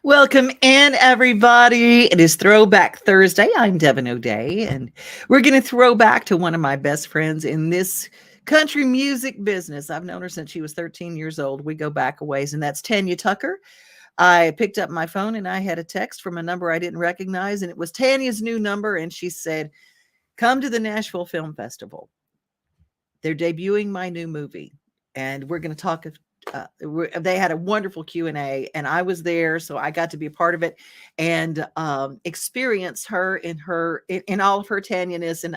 Welcome in, everybody. It is Throwback Thursday. I'm Devin O'Day, and we're going to throw back to one of my best friends in this country music business. I've known her since she was 13 years old. We go back a ways, and that's Tanya Tucker. I picked up my phone, and I had a text from a number I didn't recognize, and it was Tanya's new number, and she said, "Come to the Nashville Film Festival. They're debuting my new movie, and we're going to talk." They had a wonderful Q&A, and I was there, so I got to be a part of it and experience her in all of her Tanya-ness. And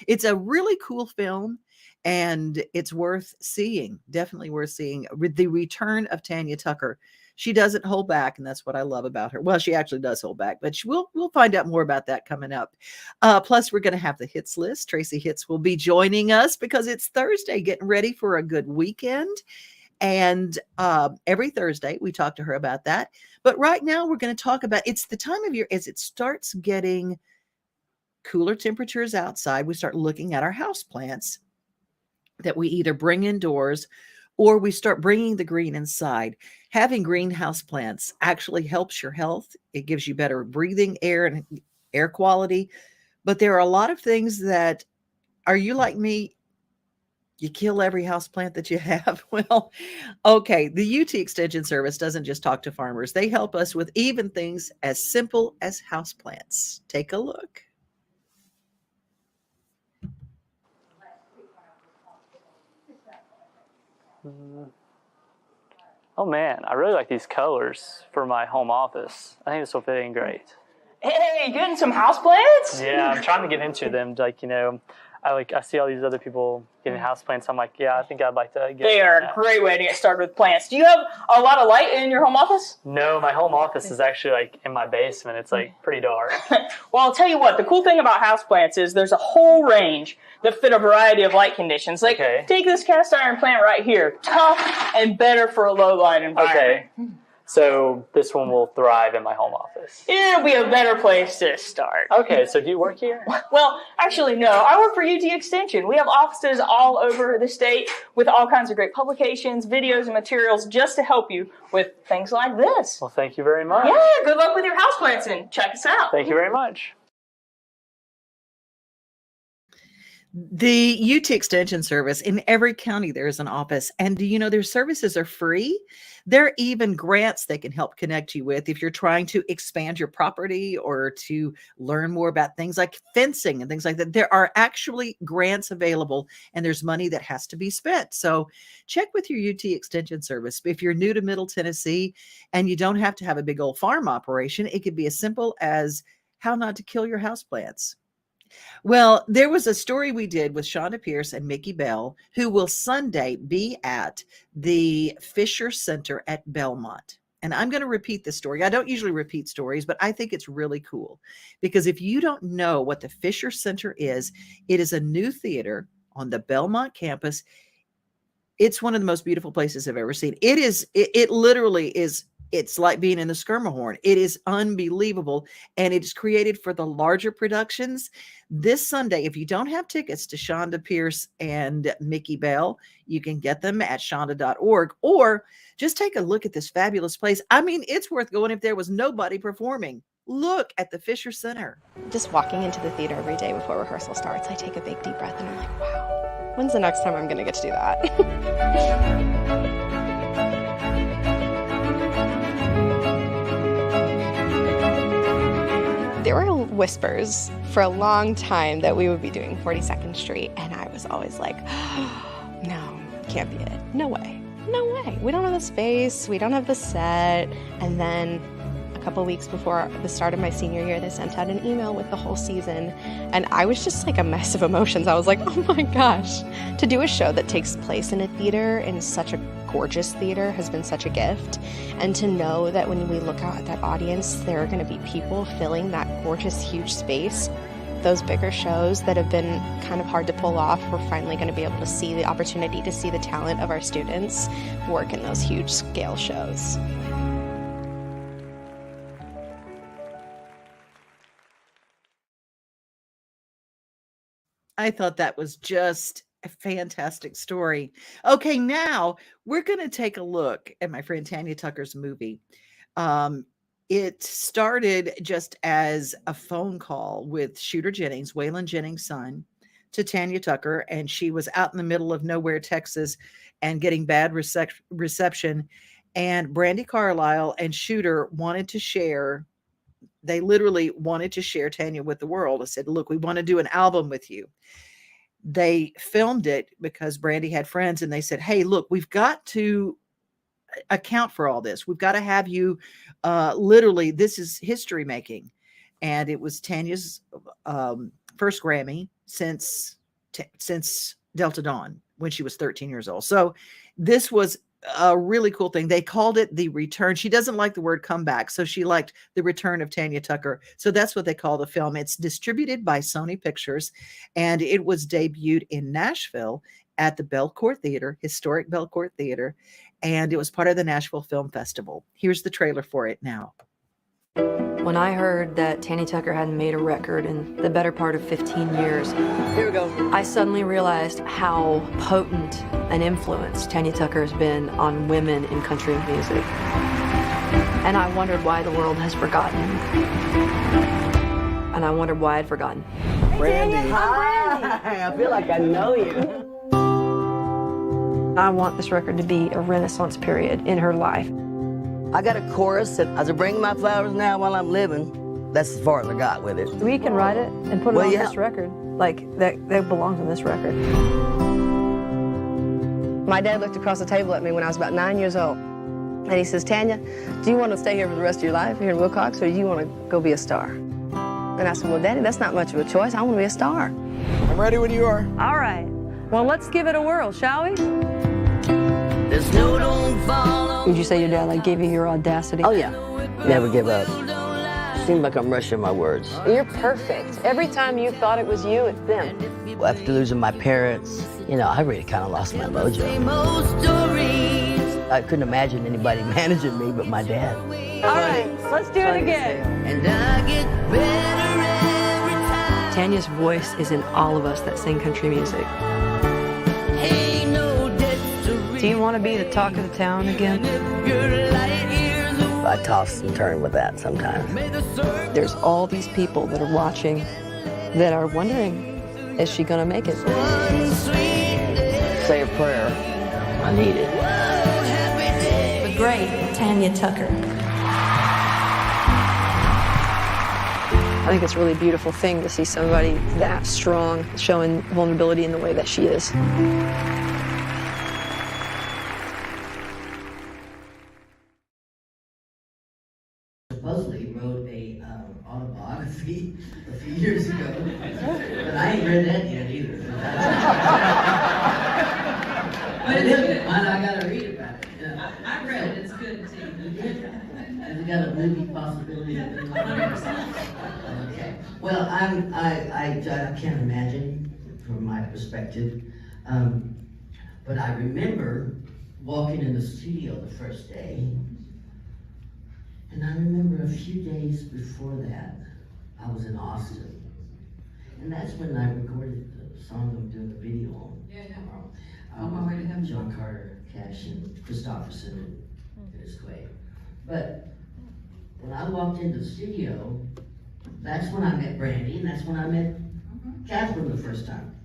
it's a really cool film, and it's worth seeing. Definitely worth seeing. The Return of Tanya Tucker. She doesn't hold back, and that's what I love about her. Well, she actually does hold back, but we'll find out more about that coming up. Plus, we're going to have the Hitz List. Tracy Hitz will be joining us because it's Thursday, getting ready for a good weekend. And every Thursday, we talk to her about that. But right now, we're going to talk about, it's the time of year as it starts getting cooler temperatures outside. We start looking at our house plants that we either bring indoors or we start bringing the green inside. Having greenhouse plants actually helps your health. It gives you better breathing air and air quality. But there are a lot of things that, are you like me? You kill every house plant that you have. Well, okay. The UT Extension Service doesn't just talk to farmers. They help us with even things as simple as house plants. Take a look. Oh man, I really like these colors for my home office. I think this will fit in great. Hey, getting some houseplants? Yeah, I'm trying to get into them. I see all these other people getting houseplants. I'm like, yeah, I think I'd like to get. They are a great way to get started with plants. Do you have a lot of light in your home office? No, my home office is actually in my basement. It's pretty dark. Well, I'll tell you what, the cool thing about houseplants is there's a whole range that fit a variety of light conditions. Take this cast iron plant right here. Tough and better for a low light environment. Okay. So this one will thrive in my home office. It'll be a better place to start. Okay, so do you work here? Well, actually, no. I work for UT Extension. We have offices all over the state with all kinds of great publications, videos, and materials just to help you with things like this. Well, thank you very much. Yeah, good luck with your houseplants and check us out. Thank you very much. The UT Extension Service, in every county, there is an office. And do you know their services are free? There are even grants they can help connect you with if you're trying to expand your property or to learn more about things like fencing and things like that. There are actually grants available, and there's money that has to be spent. So check with your UT Extension Service. If you're new to Middle Tennessee and you don't have to have a big old farm operation, it could be as simple as how not to kill your houseplants. Well, there was a story we did with Shonda Pierce and Mickey Bell, who will Sunday be at the Fisher Center at Belmont. And I'm going to repeat this story. I don't usually repeat stories, but I think it's really cool because if you don't know what the Fisher Center is, it is a new theater on the Belmont campus. It's one of the most beautiful places I've ever seen. It literally is. It's like being in the Skirmahorn. It is unbelievable. And it is created for the larger productions. This Sunday, if you don't have tickets to Shonda Pierce and Mickey Bell, you can get them at shonda.org or just take a look at this fabulous place. I mean, it's worth going if there was nobody performing. Look at the Fisher Center. Just walking into the theater every day before rehearsal starts, I take a big deep breath and I'm like, wow, when's the next time I'm going to get to do that? There were whispers for a long time that we would be doing 42nd Street, and I was always like, oh, no, can't be it. No way. No way. We don't have the space. We don't have the set. And then a couple weeks before the start of my senior year, they sent out an email with the whole season, and I was just like a mess of emotions. I was like, oh my gosh. To do a show that takes place in a theater, in such a gorgeous theater, has been such a gift. And to know that when we look out at that audience, there are going to be people filling that gorgeous, huge space. Those bigger shows that have been kind of hard to pull off, we're finally going to be able to see the opportunity to see the talent of our students work in those huge scale shows. I thought that was just a fantastic story. Okay, now we're going to take a look at my friend Tanya Tucker's movie. It started just as a phone call with Shooter Jennings, Waylon Jennings' son, to Tanya Tucker, and she was out in the middle of nowhere, Texas, and getting bad reception. And Brandy Carlisle and Shooter wanted to share. They literally wanted to share Tanya with the world. I said, look, we want to do an album with you. They filmed it because Brandy had friends, and they said, hey, look, we've got to account for all this. We've got to have you, literally, this is history making. And it was Tanya's first Grammy since Delta Dawn, when she was 13 years old. So this was a really cool thing. They called it the Return. She doesn't like the word comeback, so she liked the Return of Tanya Tucker. So that's what they call the film. It's distributed by Sony Pictures, and it was debuted in Nashville at the Belcourt Theater, historic Belcourt Theater, and it was part of the Nashville Film Festival. Here's the trailer for it now. When I heard that Tanya Tucker hadn't made a record in the better part of 15 years, here we go. I suddenly realized how potent an influence Tanya Tucker has been on women in country music. And I wondered why the world has forgotten. And I wondered why I'd forgotten. Brandy. Hi. I feel like I know you. I want this record to be a renaissance period in her life. I got a chorus that as I bring my flowers now while I'm living, that's as far as I got with it. We can write it and put it on this record. Like, that belongs on this record. My dad looked across the table at me when I was about 9 years old. And he says, Tanya, do you want to stay here for the rest of your life here in Wilcox, or do you want to go be a star? And I said, well, Daddy, that's not much of a choice. I want to be a star. I'm ready when you are. All right. Well, let's give it a whirl, shall we? The snow don't fall. Would you say your dad, like, gave you your audacity? Oh, yeah. Never give up. Seems like I'm rushing my words. You're perfect. Every time you thought it was you, it's them. After losing my parents, you know, I really kind of lost my mojo. I couldn't imagine anybody managing me but my dad. All right, let's do it again. And I get better every time. Tanya's voice is in all of us that sing country music. Ain't no debt to Do you want to be the talk of the town again? I toss and turn with that sometimes. There's all these people that are watching that are wondering, is she going to make it? Say a prayer. I need it. The great Tanya Tucker. I think it's a really beautiful thing to see somebody that strong showing vulnerability in the way that she is. Supposedly wrote a autobiography a few years ago, but I ain't read that yet either. But it's good. I gotta read about it. Yeah. I read it. It's good too. Have you got a movie possibility? 100%. Okay. Well, I can't imagine from my perspective, but I remember walking in the studio the first day. And I remember a few days before that, I was in Austin. And that's when I recorded the song I'm doing the video on. On my way to heaven. John Carter, Cash, and Christopherson, and Dennis Quaid. But when I walked into the studio, that's when I met Brandy, and that's when I met Catherine the first time.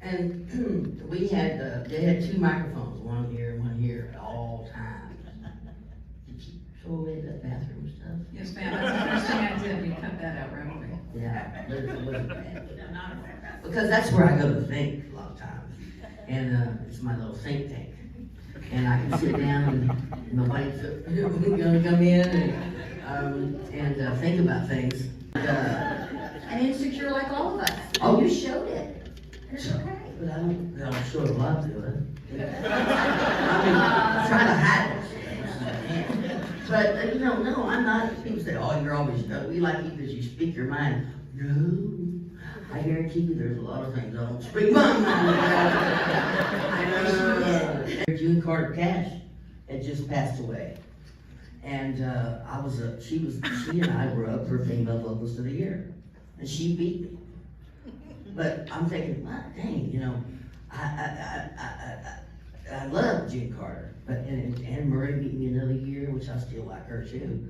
And we had, they had two microphones, one here and one here at all times. Throw away that bathroom stuff? Yes, ma'am. That's the first thing I did. We cut that out right away. Yeah, but it wasn't bad. Because that's where I go to think a lot of times. And it's my little think tank. And I can sit down and nobody's gonna come in and think about things. And insecure like all of us. Oh, You showed it. it's okay. But I don't show a lot to it. I try to hide it. But, you know, no, I'm not. People say, oh, you're always, we like you because you speak your mind. No, I guarantee you there's a lot of things I don't speak my mind about. June Carter Cash had just passed away. And she and I were up for Female Vocalist of the Year. And she beat me. But I'm thinking, well, dang, you know, I love June Carter, but and Anne Murray beat me another year, which I still like her too.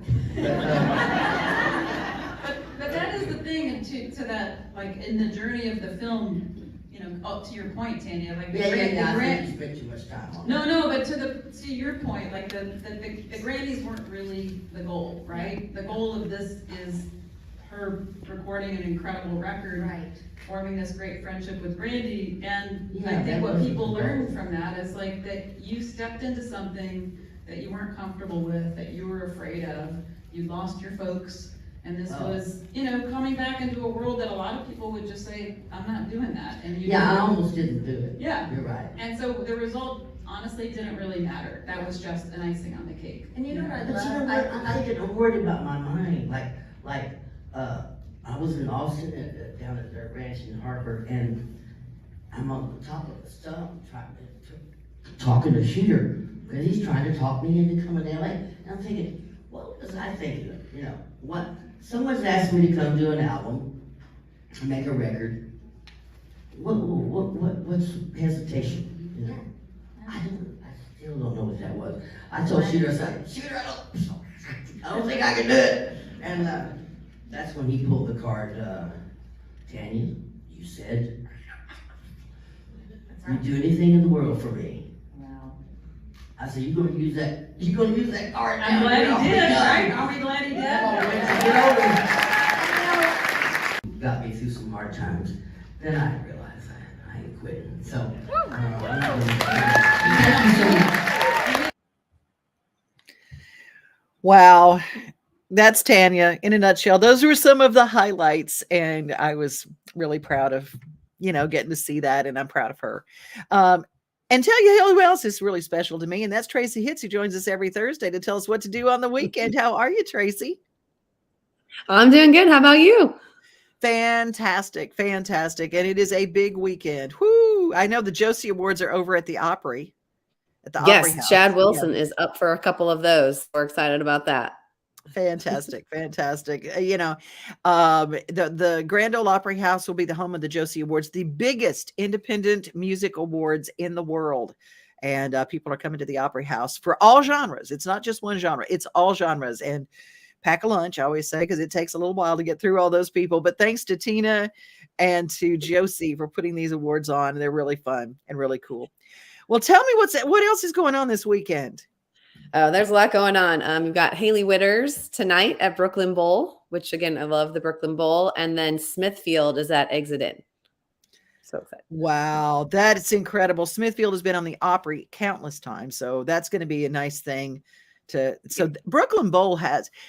But that is the thing, and to that, like in the journey of the film, you know, up to your point, Tanya, like the I Grand. think you spent too much time on No, but to your point, like the Grammys weren't really the goal, right? The goal of this is her recording an incredible record, Right. forming this great friendship with Brandy, and Yeah, I think that what was people the learned goal. from that is like that you stepped into something that you weren't comfortable with, that you were afraid of, you lost your folks, and this Oh. was, you know, coming back into a world that a lot of people would just say, I'm not doing that, and you Yeah, I did. almost didn't do it. Yeah. You're right. And so the result honestly didn't really matter. That was just an icing on the cake. And you know what I But you know love? what? I'm worried about my mind. I was in Austin down at their ranch in Hartford, and I'm on the top of the stump talking to Shooter because he's trying to talk me into coming to LA. And I'm thinking, what was I thinking? You know, what? Someone's asked me to come do an album, make a record. What's hesitation? You know, I still don't know what that was. I told Shooter, I said, Shooter, I don't think I can do it. And that's when he pulled the card, Tanya, you said you'd do anything in the world for me. Wow. I said, you're gonna use that card now. I'm glad Get off he me, did, gun." right? Are we glad he did? Got me through some hard times. Then I realized I ain't quitting. So, thank you so much. Wow. That's Tanya in a nutshell. Those were some of the highlights, and I was really proud of, getting to see that, and I'm proud of her. And tell you who else is really special to me, and that's Tracy Hitz, who joins us every Thursday to tell us what to do on the weekend. How are you, Tracy? I'm doing good. How about you? Fantastic. And it is a big weekend. Whoo! I know the Josie Awards are over at the Opry. Opry House. Yes, Chad Wilson is up for a couple of those. We're excited about that. Fantastic. The Grand Ole Opry House will be the home of the Josie Awards, the biggest independent music awards in the world. And people are coming to the Opry House for all genres. It's not just one genre. It's all genres. And pack a lunch, I always say, because it takes a little while to get through all those people. But thanks to Tina and to Josie for putting these awards on. They're really fun and really cool. Well, tell me what else is going on this weekend? Oh, there's a lot going on. You've got Haley Witters tonight at Brooklyn Bowl, which again, I love the Brooklyn Bowl. And then Smithfield is at Exit In. So excited. Wow, that's incredible. Smithfield has been on the Opry countless times. So that's going to be a nice thing Brooklyn Bowl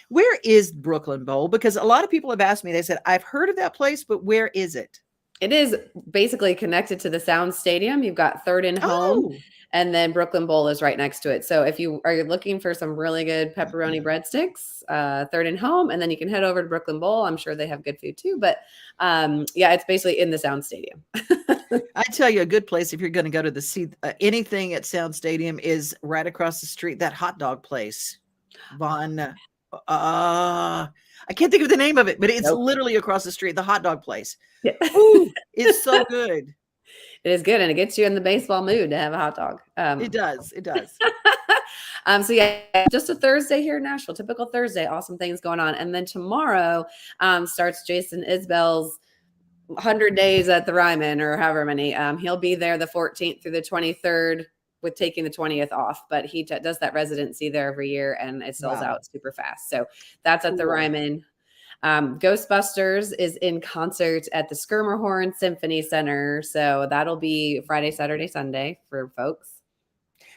where is Brooklyn Bowl? Because a lot of people have asked me, they said, I've heard of that place, but where is it? It is basically connected to the Sound Stadium. You've got Third and Home, and then Brooklyn Bowl is right next to it. So if you are looking for some really good pepperoni breadsticks, Third and Home, and then you can head over to Brooklyn Bowl. I'm sure they have good food too. But it's basically in the Sound Stadium. I tell you, a good place if you're going to go to see anything at Sound Stadium is right across the street, that hot dog place. I can't think of the name of it, but it's literally across the street, the hot dog place. Yeah. Ooh, it's so good. It is good, and it gets you in the baseball mood to have a hot dog. It does. Just a Thursday here in Nashville, typical Thursday, awesome things going on. And then tomorrow starts Jason Isbell's 100 days at the Ryman, or however many. He'll be there the 14th through the 23rd with taking the 20th off, but he does that residency there every year, and it sells out super fast. So that's at the Ryman. Ghostbusters is in concert at the Skirmerhorn Symphony Center. So that'll be Friday, Saturday, Sunday for folks.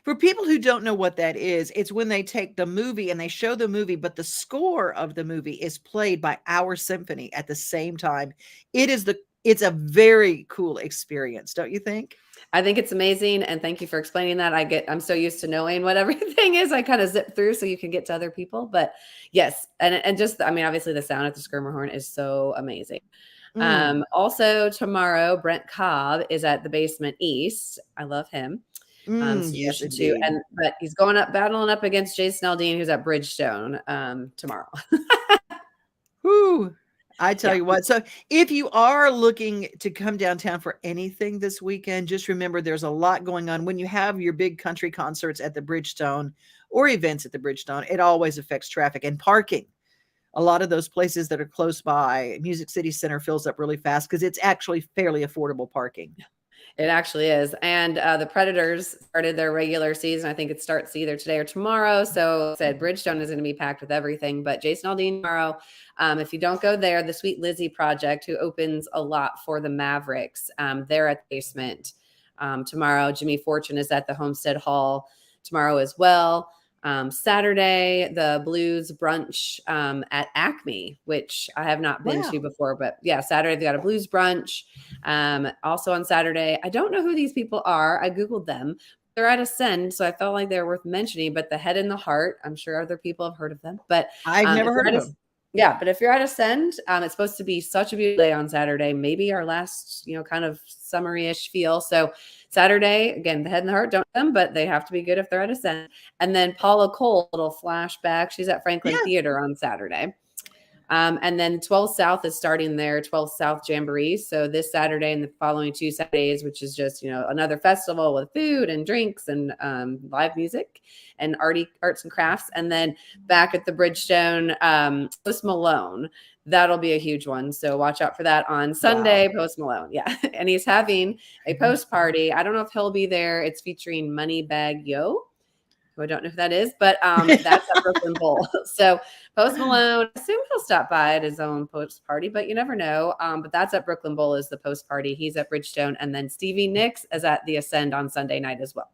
For people who don't know what that is, it's when they take the movie and they show the movie, but the score of the movie is played by our symphony at the same time. It's a very cool experience, don't you think? I think it's amazing. And thank you for explaining that. I'm so used to knowing what everything is. I kind of zip through so you can get to other people, but yes. And just, obviously the sound at the Skirmerhorn is so amazing. Also tomorrow, Brent Cobb is at the Basement East. I love him. Yes, too. But he's battling up against Jason Aldean, who's at Bridgestone tomorrow. Whoo! I tell you what. So if you are looking to come downtown for anything this weekend, just remember there's a lot going on. When you have your big country concerts at the Bridgestone or events at the Bridgestone, it always affects traffic and parking. A lot of those places that are close by, Music City Center fills up really fast because it's actually fairly affordable parking. It actually is. And the Predators started their regular season. I think it starts either today or tomorrow. So said Bridgestone is going to be packed with everything. But Jason Aldean tomorrow, if you don't go there, the Sweet Lizzie Project, who opens a lot for the Mavericks, they're at the basement tomorrow. Jimmy Fortune is at the Homestead Hall tomorrow as well. Saturday, the Blues brunch at Acme, which I have not been to before, but yeah, Saturday they got a blues brunch. Also on Saturday, I don't know who these people are. I Googled them. They're at Ascend, so I felt like they're worth mentioning, but the Head and the Heart, I'm sure other people have heard of them, but I've never heard of them. Yeah, but if you're at Ascend, it's supposed to be such a beautiful day on Saturday, maybe our last, kind of summery-ish feel. So Saturday, again, the Head and the Heart, don't them, but they have to be good if they're at Ascend. And then Paula Cole, little flashback. She's at Franklin Theater on Saturday. And then 12 South is starting their 12 South Jamboree. So this Saturday and the following 2 Saturdays, which is just, another festival with food and drinks and live music and arts and crafts. And then back at the Bridgestone, Post Malone. That'll be a huge one. So watch out for that on Sunday. Wow. Post Malone. Yeah. And he's having a post party. I don't know if he'll be there. It's featuring Moneybag Yo, who I don't know who that is, but that's at Brooklyn Bowl. So Post Malone, I assume he'll stop by at his own post party, but you never know. But that's at Brooklyn Bowl is the post party. He's at Bridgestone. And then Stevie Nicks is at the Ascend on Sunday night as well.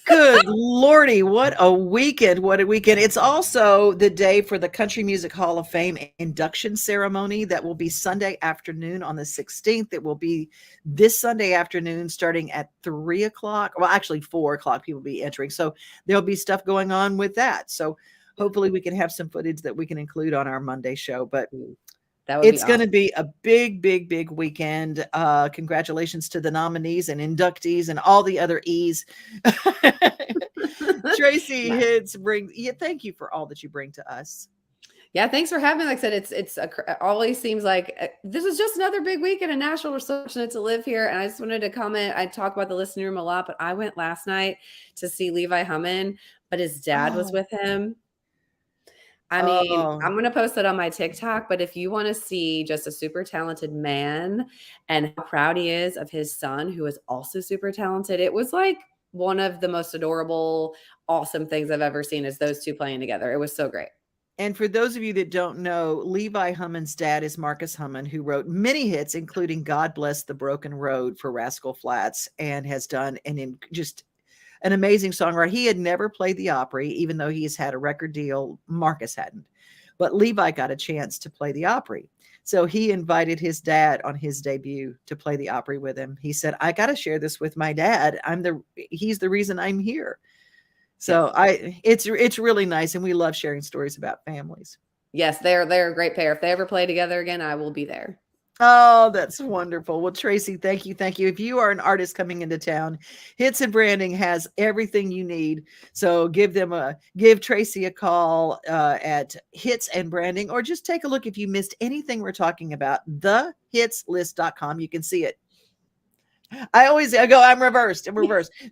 Good Lordy, what a weekend. What a weekend. It's also the day for the Country Music Hall of Fame induction ceremony that will be Sunday afternoon on the 16th. It will be this Sunday afternoon starting at 3 o'clock. Well, actually 4 o'clock people will be entering. So there'll be stuff going on with that. So hopefully we can have some footage that we can include on our Monday show. But it's going to be a big, big, big weekend. Congratulations to the nominees and inductees and all the other E's. Tracy Hitz thank you for all that you bring to us. Yeah, thanks for having me. Like I said, it always seems like this is just another big weekend in Nashville. We're so fortunate to live here. And I just wanted to comment. I talk about the listening room a lot, but I went last night to see Levi Hummin, but his dad was with him. I mean, I'm going to post it on my TikTok, but if you want to see just a super talented man and how proud he is of his son, who is also super talented, it was like one of the most adorable, awesome things I've ever seen is those two playing together. It was so great. And for those of you that don't know, Levi Hummin's dad is Marcus Hummin, who wrote many hits, including God Bless the Broken Road for Rascal Flatts, and has done an amazing songwriter. He had never played the Opry, even though he's had a record deal. Marcus hadn't. But Levi got a chance to play the Opry. So he invited his dad on his debut to play the Opry with him. He said, I got to share this with my dad. He's the reason I'm here. So it's really nice. And we love sharing stories about families. Yes, they're a great pair. If they ever play together again, I will be there. Oh, that's wonderful. Well, Tracy, thank you. Thank you. If you are an artist coming into town, Hitz and Branding has everything you need. So give Tracy a call at Hitz and Branding, or just take a look. If you missed anything we're talking about, thehitzlist.com, you can see it. I'm reversed.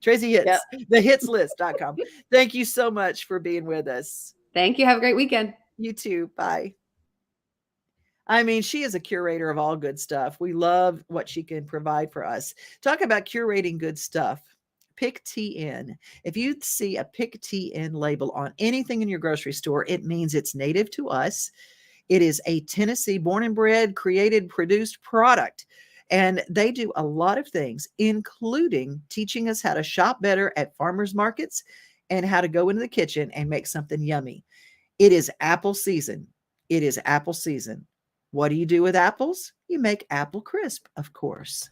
Tracy Hitz, thehitzlist.com. Thank you so much for being with us. Thank you. Have a great weekend. You too. Bye. I mean, she is a curator of all good stuff. We love what she can provide for us. Talk about curating good stuff. Pick TN. If you see a Pick TN label on anything in your grocery store, it means it's native to us. It is a Tennessee born and bred, created, produced product. And they do a lot of things, including teaching us how to shop better at farmers markets and how to go into the kitchen and make something yummy. It is apple season. It is apple season. What do you do with apples? You make apple crisp, of course.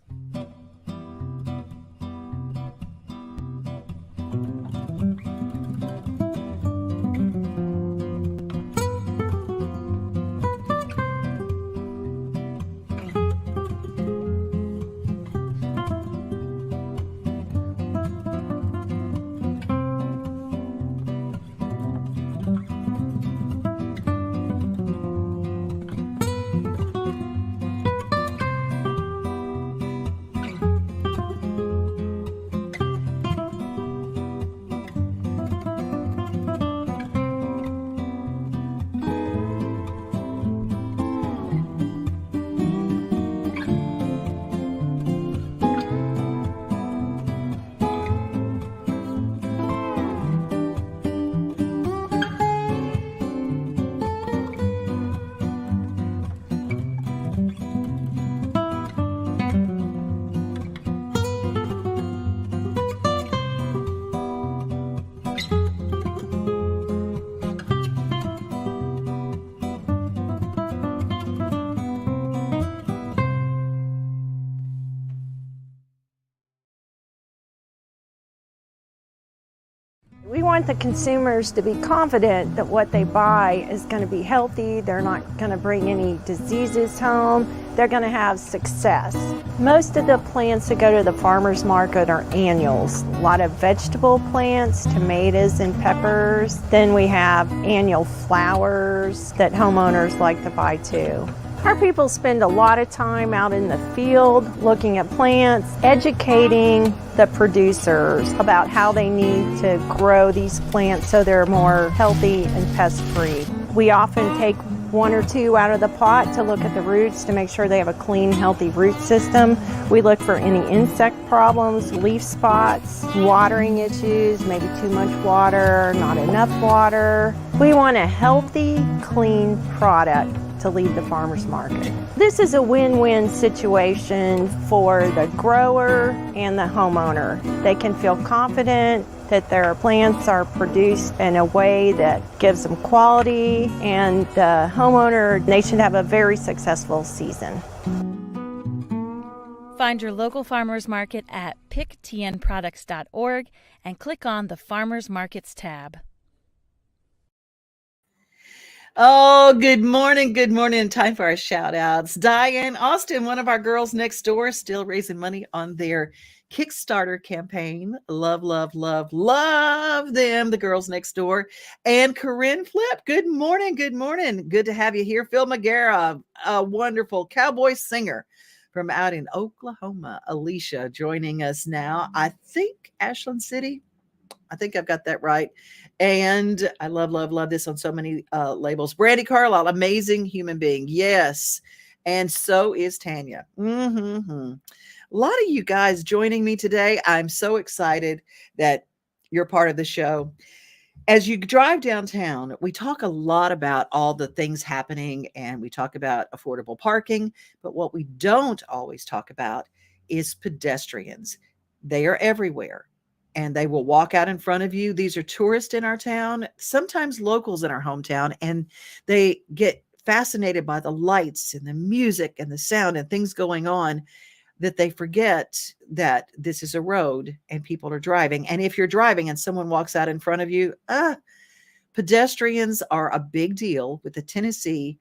We want the consumers to be confident that what they buy is going to be healthy, they're not going to bring any diseases home, they're going to have success. Most of the plants that go to the farmer's market are annuals. A lot of vegetable plants, tomatoes and peppers. Then we have annual flowers that homeowners like to buy too. Our people spend a lot of time out in the field looking at plants, educating the producers about how they need to grow these plants so they're more healthy and pest-free. We often take one or two out of the pot to look at the roots to make sure they have a clean, healthy root system. We look for any insect problems, leaf spots, watering issues, maybe too much water, not enough water. We want a healthy, clean product to lead the farmer's market. This is a win-win situation for the grower and the homeowner. They can feel confident that their plants are produced in a way that gives them quality, and the homeowner, they should have a very successful season. Find your local farmers market at picktnproducts.org and click on the Farmers Markets tab. Oh, good morning. Good morning. Time for our shout outs. Diane Austin, one of our girls next door, still raising money on their Kickstarter campaign. Love, love, love, love them, the girls next door. And Corinne Flip, good morning. Good morning. Good to have you here. Phil McGarrah, a wonderful cowboy singer from out in Oklahoma. Alicia joining us now. I think Ashland City. I think I've got that right. And I love, love, love this on so many labels. Brandy Carlisle, amazing human being. Yes. And so is Tanya. A lot of you guys joining me today. I'm so excited that you're part of the show. As you drive downtown, we talk a lot about all the things happening, and we talk about affordable parking. But what we don't always talk about is pedestrians. They are everywhere, and they will walk out in front of you. These are tourists in our town, sometimes locals in our hometown, and they get fascinated by the lights and the music and the sound and things going on, that they forget that this is a road and people are driving. And if you're driving and someone walks out in front of you, pedestrians are a big deal with the Tennessee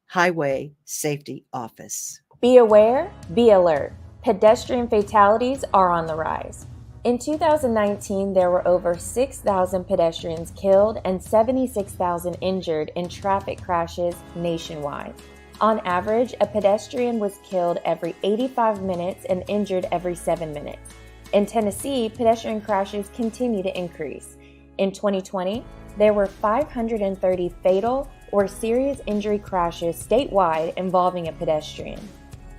Highway Safety Office. Be aware, be alert. Pedestrian fatalities are on the rise. In 2019, there were over 6,000 pedestrians killed and 76,000 injured in traffic crashes nationwide. On average, a pedestrian was killed every 85 minutes and injured every 7 minutes. In Tennessee, pedestrian crashes continue to increase. In 2020, there were 530 fatal or serious injury crashes statewide involving a pedestrian.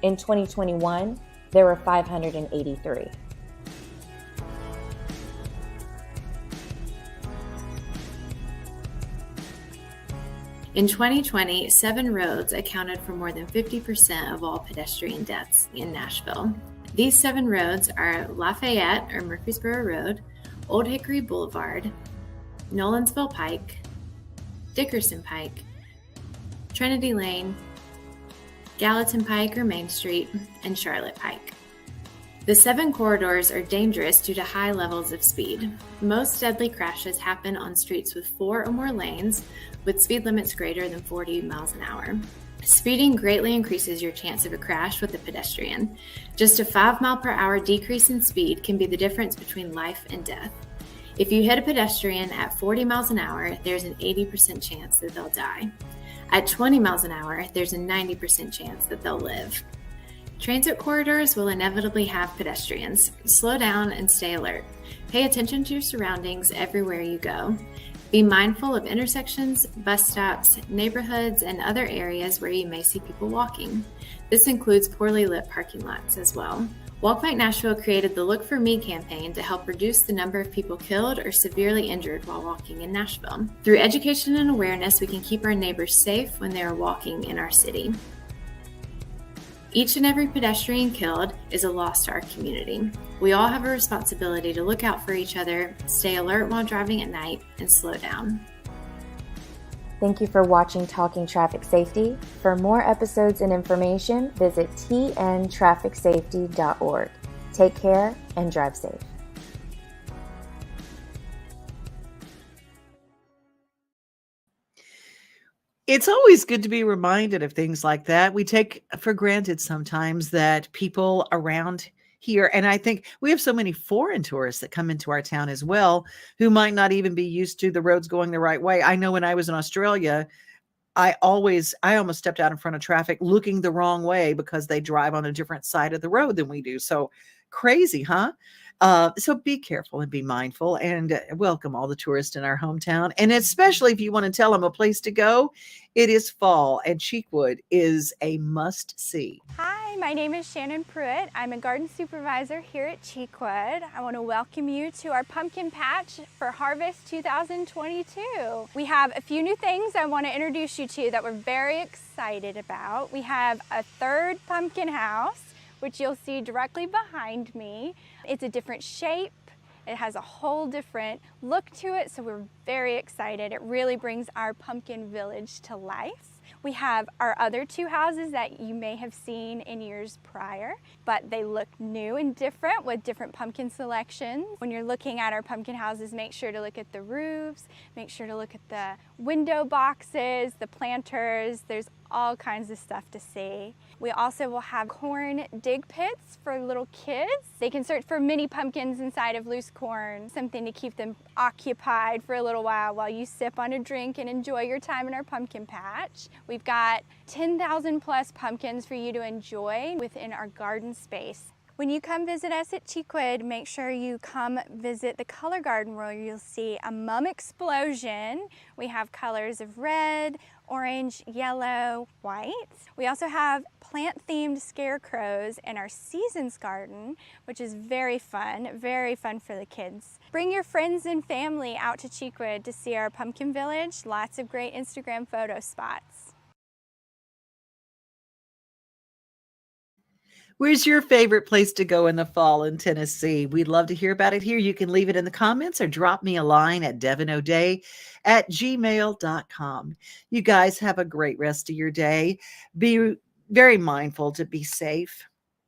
In 2021, there were 583. In 2020, 7 roads accounted for more than 50% of all pedestrian deaths in Nashville. These 7 roads are Lafayette or Murfreesboro Road, Old Hickory Boulevard, Nolensville Pike, Dickerson Pike, Trinity Lane, Gallatin Pike or Main Street, and Charlotte Pike. The 7 corridors are dangerous due to high levels of speed. Most deadly crashes happen on streets with 4 or more lanes, with speed limits greater than 40 miles an hour. Speeding greatly increases your chance of a crash with a pedestrian. Just a 5-mile-per-hour decrease in speed can be the difference between life and death. If you hit a pedestrian at 40 miles an hour, there's an 80% chance that they'll die. At 20 miles an hour, there's a 90% chance that they'll live. Transit corridors will inevitably have pedestrians. Slow down and stay alert. Pay attention to your surroundings everywhere you go. Be mindful of intersections, bus stops, neighborhoods, and other areas where you may see people walking. This includes poorly lit parking lots as well. Walk Back Nashville created the Look For Me campaign to help reduce the number of people killed or severely injured while walking in Nashville. Through education and awareness, we can keep our neighbors safe when they are walking in our city. Each and every pedestrian killed is a loss to our community. We all have a responsibility to look out for each other, stay alert while driving at night, and slow down. Thank you for watching Talking Traffic Safety. For more episodes and information, visit tntrafficsafety.org. Take care and drive safe. It's always good to be reminded of things like that. We take for granted sometimes that people around here, and I think we have so many foreign tourists that come into our town as well, who might not even be used to the roads going the right way. I know when I was in Australia, I almost stepped out in front of traffic looking the wrong way because they drive on a different side of the road than we do. So crazy, huh? So be careful and be mindful, and welcome all the tourists in our hometown. And especially if you want to tell them a place to go, it is fall, and Cheekwood is a must see. Hi, my name is Shannon Pruitt. I'm a garden supervisor here at Cheekwood. I want to welcome you to our pumpkin patch for Harvest 2022. We have a few new things I want to introduce you to that we're very excited about. We have a third pumpkin house, which you'll see directly behind me. It's a different shape. It has a whole different look to it, so we're very excited. It really brings our pumpkin village to life. We have our other two houses that you may have seen in years prior, but they look new and different with different pumpkin selections. When you're looking at our pumpkin houses, make sure to look at the roofs, make sure to look at the window boxes, the planters. There's all kinds of stuff to see. We also will have corn dig pits for little kids. They can search for mini pumpkins inside of loose corn, something to keep them occupied for a little while you sip on a drink and enjoy your time in our pumpkin patch. We've got 10,000 plus pumpkins for you to enjoy within our garden space. When you come visit us at Cheekwood, make sure you come visit the color garden where you'll see a mum explosion. We have colors of red, orange, yellow, white. We also have plant-themed scarecrows in our seasons garden, which is very fun for the kids. Bring your friends and family out to Cheekwood to see our pumpkin village. Lots of great Instagram photo spots. Where's your favorite place to go in the fall in Tennessee? We'd love to hear about it here. You can leave it in the comments or drop me a line at devinoday@gmail.com. You guys have a great rest of your day. Be very mindful to be safe.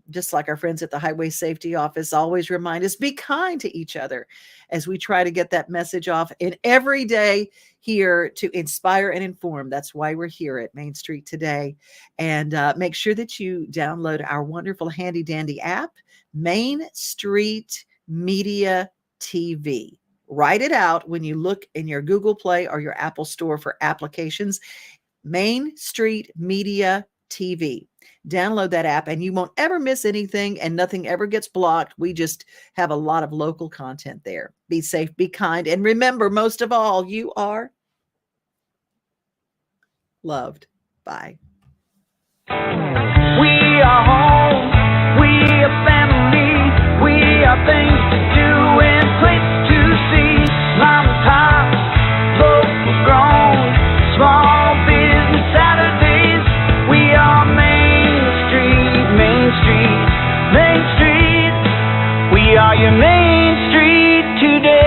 Just like our friends at the Highway Safety Office always remind us, be kind to each other as we try to get that message off in every day here to inspire and inform. That's why we're here at Main Street today. And make sure that you download our wonderful handy dandy app, Main Street Media TV. Write it out when you look in your Google Play or your Apple Store for applications. Main Street Media TV. Download that app and you won't ever miss anything and nothing ever gets blocked. We just have a lot of local content there. Be safe, be kind, and remember, most of all, you are loved. Bye. We are home, we are family, we are things to do and places to see. Mom and pop, local grown, small business Saturdays. We are Main Street, Main Street, Main Street. We are your Main Street today.